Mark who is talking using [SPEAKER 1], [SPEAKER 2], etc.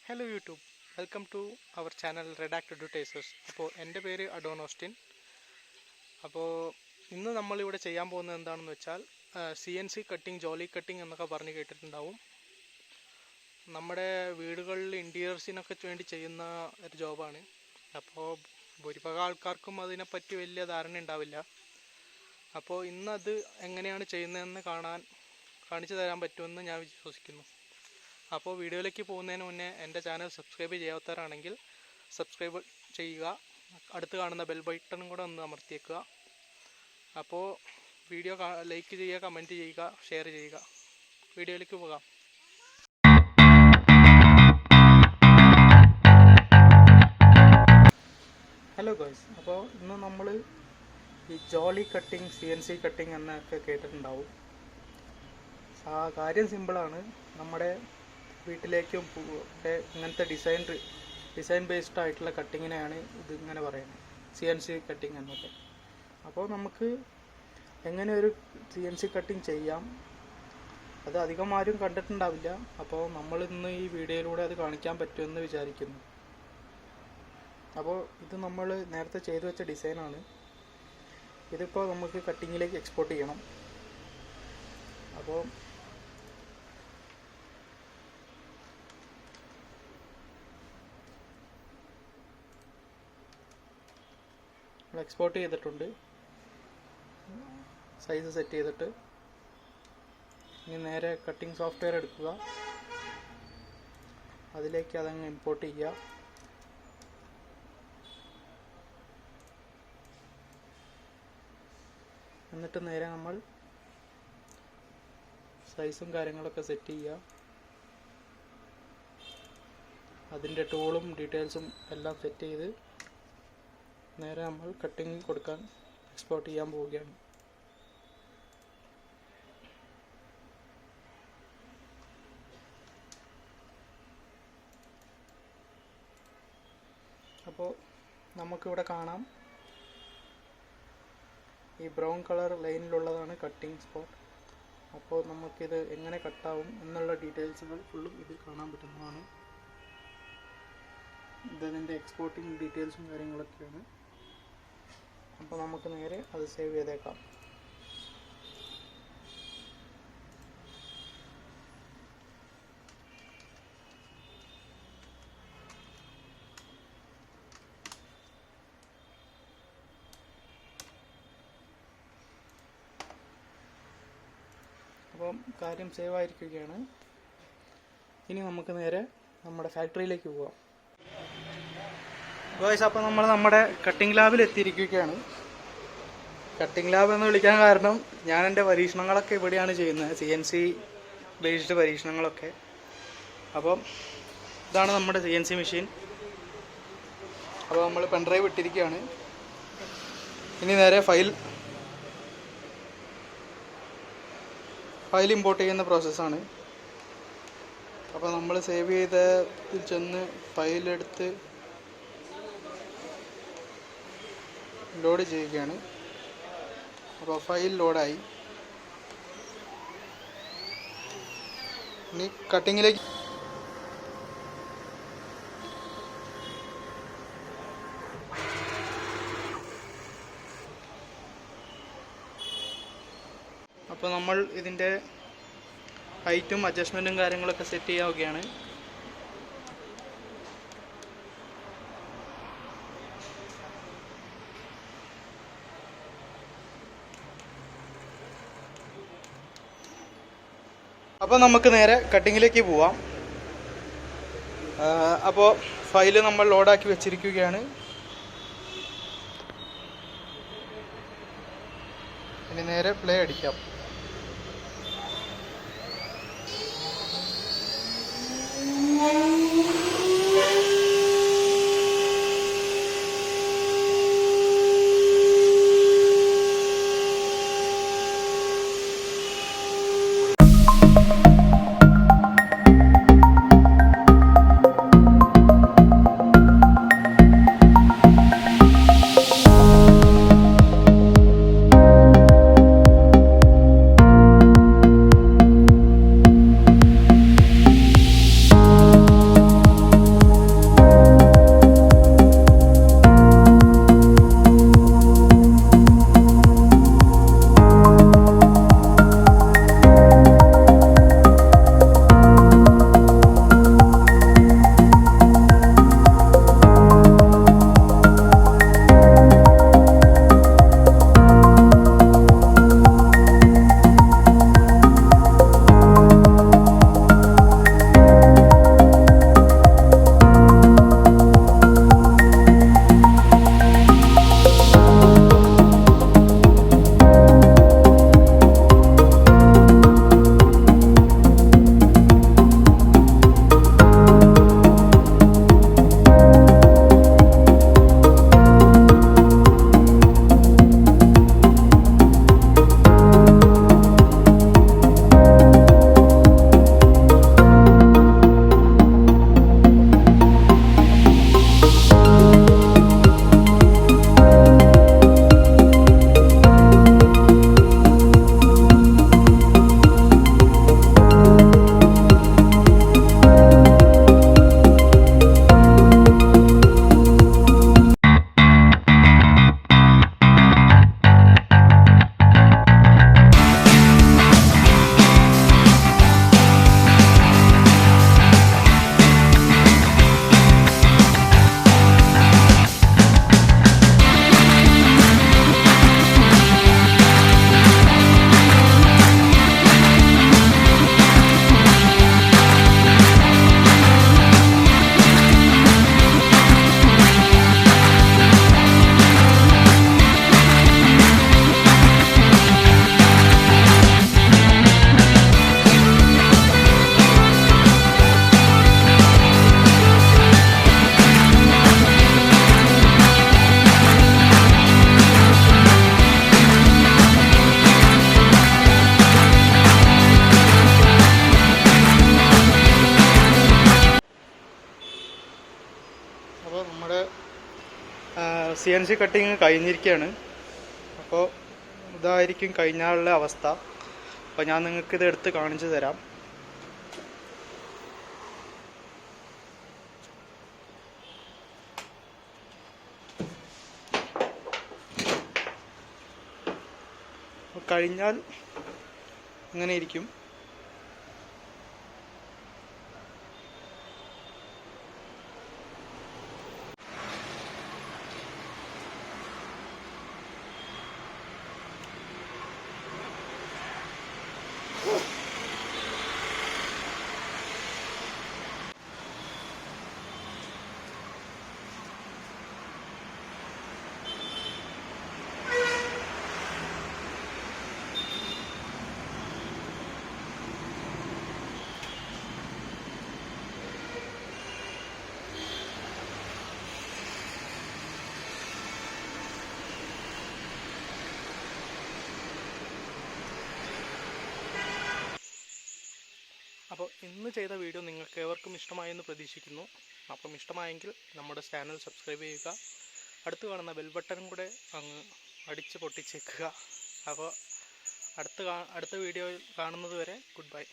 [SPEAKER 1] Hello YouTube, welcome to our channel Redact Advertisers. അപ്പോൾ എൻ്റെ പേര് Adon Austin. അപ്പോൾ ഇന്ന് നമ്മളിവിടെ ചെയ്യാൻ പോകുന്നത് എന്താണെന്ന് വെച്ചാൽ CNC കട്ടിംഗ്, ജോലി കട്ടിംഗ് എന്നൊക്കെ പറഞ്ഞ് കേട്ടിട്ടുണ്ടാവും. നമ്മുടെ വീടുകളിൽ ഇൻറ്റീരിയേഴ്സിനൊക്കെ വേണ്ടി ചെയ്യുന്ന ഒരു ജോബാണ്. അപ്പോൾ ഭൂരിഭാഗം ആൾക്കാർക്കും അതിനെപ്പറ്റി വലിയ ധാരണ ഉണ്ടാവില്ല. അപ്പോൾ ഇന്നത് എങ്ങനെയാണ് ചെയ്യുന്നതെന്ന് കാണിച്ചു തരാൻ പറ്റുമെന്ന് ഞാൻ വിശ്വസിക്കുന്നു. അപ്പോൾ വീഡിയോയിലേക്ക് പോകുന്നതിന് മുന്നേ എൻ്റെ ചാനൽ സബ്സ്ക്രൈബ് ചെയ്യാത്തവരാണെങ്കിൽ സബ്സ്ക്രൈബ് ചെയ്യുക, അടുത്ത് കാണുന്ന ബെൽ ബട്ടണും കൂടെ ഒന്ന് അമർത്തിയേക്കുക. അപ്പോൾ വീഡിയോ ലൈക്ക് ചെയ്യുക, കമൻറ്റ് ചെയ്യുക, ഷെയർ ചെയ്യുക. വീഡിയോയിലേക്ക് പോകാം. ഹലോ ഗോയ്സ്, അപ്പോൾ ഇന്ന് നമ്മൾ ഈ ജോലി കട്ടിങ്, CNC കട്ടിങ് എന്നൊക്കെ കേട്ടിട്ടുണ്ടാവും. കാര്യം സിമ്പിളാണ്. നമ്മുടെ വീട്ടിലേക്കും ഒക്കെ ഇങ്ങനത്തെ ഡിസൈൻ ബേസ്ഡ് ആയിട്ടുള്ള കട്ടിങ്ങിനെയാണ് ഇതിങ്ങനെ പറയുന്നത്, CNC കട്ടിങ് എന്നൊക്കെ. അപ്പോൾ നമുക്ക് എങ്ങനെ ഒരു CNC കട്ടിങ് ചെയ്യാം, അത് അധികം ആരും കണ്ടിട്ടുണ്ടാവില്ല. അപ്പോൾ നമ്മൾ ഇന്ന് ഈ വീഡിയോയിലൂടെ അത് കാണിക്കാൻ പറ്റുമെന്ന് വിചാരിക്കുന്നു. അപ്പോൾ ഇത് നമ്മൾ നേരത്തെ ചെയ്തു വെച്ച ഡിസൈനാണ്. ഇതിപ്പോൾ നമുക്ക് കട്ടിങ്ങിലേക്ക് എക്സ്പോർട്ട് ചെയ്യണം. അപ്പോൾ എക്സ്പോർട്ട് ചെയ്തിട്ടുണ്ട്. സൈസ് സെറ്റ് ചെയ്തിട്ട് ഇനി നേരെ കട്ടിംഗ് സോഫ്റ്റ്വെയർ എടുക്കുക, അതിലേക്ക് അതങ്ങ് ഇമ്പോർട്ട് ചെയ്യുക. എന്നിട്ട് നേരെ നമ്മൾ സൈസും കാര്യങ്ങളൊക്കെ സെറ്റ് ചെയ്യുക. അതിൻ്റെ ടൂളും ഡീറ്റെയിൽസും എല്ലാം സെറ്റ് ചെയ്ത് നേരെ നമ്മൾ കട്ടിങ് കൊടുക്കാൻ എക്സ്പോർട്ട് ചെയ്യാൻ പോവുകയാണ്. അപ്പോൾ നമുക്കിവിടെ കാണാം, ഈ ബ്രൗൺ കളർ ലൈനിലുള്ളതാണ് കട്ടിങ് സ്പോട്ട്. അപ്പോൾ നമുക്കിത് എങ്ങനെ കട്ടാവും എന്നുള്ള ഡീറ്റെയിൽസുകൾ ഫുള്ളും ഇതിൽ കാണാൻ പറ്റുന്നതാണ്. ഇതിൻ്റെ എക്സ്പോർട്ടിങ് ഡീറ്റെയിൽസും കാര്യങ്ങളൊക്കെയാണ്. അപ്പോൾ നമുക്ക് നേരെ അത് സേവ് ചെയ്തേക്കാം. അപ്പം കാര്യം സേവ് ആയിരിക്കുകയാണ്. ഇനി നമുക്ക് നേരെ നമ്മുടെ ഫാക്ടറിയിലേക്ക് പോകാം. ഗോയ്സ്, അപ്പോൾ നമ്മൾ നമ്മുടെ കട്ടിംഗ് ലാബിൽ എത്തിയിരിക്കുകയാണ്. കട്ടിംഗ് ലാബ് എന്ന് വിളിക്കാൻ കാരണം ഞാൻ എൻ്റെ പരീക്ഷണങ്ങളൊക്കെ ഇവിടെയാണ് ചെയ്യുന്നത്, CNC ബേസ്ഡ് പരീക്ഷണങ്ങളൊക്കെ. അപ്പം ഇതാണ് നമ്മുടെ CNC മെഷീൻ. അപ്പോൾ നമ്മൾ പെൻഡ്രൈവ് ഇട്ടിരിക്കുകയാണ്. ഇനി നേരെ ഫയൽ ഇമ്പോർട്ട് ചെയ്യുന്ന പ്രോസസ്സാണ്. അപ്പോൾ നമ്മൾ സേവ് ചെയ്ത ചെന്ന് ഫയലെടുത്ത് ലോഡ് ചെയ്യുകയാണ്. അപ്പോൾ ഫയൽ ലോഡായി. ഇനി കട്ടിങ്ങിലേക്ക് അപ്പോൾ നമ്മൾ ഇതിൻ്റെ ഹൈറ്റും അഡ്ജസ്റ്റ്മെൻറ്റും കാര്യങ്ങളൊക്കെ സെറ്റ് ചെയ്യാവുകയാണ്. അപ്പോൾ നമുക്ക് നേരെ കട്ടിങ്ങിലേക്ക് പോവാം. അപ്പോൾ ഫയൽ നമ്മൾ ലോഡാക്കി വെച്ചിരിക്കുകയാണ്. ഇനി നേരെ പ്ലേ അടിക്കാം. CNC കട്ടിങ് കഴിഞ്ഞിരിക്കുകയാണ്. അപ്പോൾ ഇതായിരിക്കും കഴിഞ്ഞാലുള്ള അവസ്ഥ. അപ്പോൾ ഞാൻ നിങ്ങൾക്കിത് എടുത്ത് കാണിച്ചു തരാം. കഴിഞ്ഞാൽ ഇങ്ങനെ ഇരിക്കും. അപ്പോൾ ഇന്ന് ചെയ്ത വീഡിയോ നിങ്ങൾക്ക് ഏവർക്കും ഇഷ്ടമായെന്ന് പ്രതീക്ഷിക്കുന്നു. അപ്പം ഇഷ്ടമായെങ്കിൽ നമ്മുടെ ചാനൽ സബ്സ്ക്രൈബ് ചെയ്യുക. അടുത്ത് കാണുന്ന ബെൽ ബട്ടണും കൂടെ അങ്ങ് അടിച്ച് പൊട്ടിച്ചേക്കുക. അപ്പോൾ അടുത്ത വീഡിയോയിൽ കാണുന്നത് വരെ ഗുഡ് ബൈ.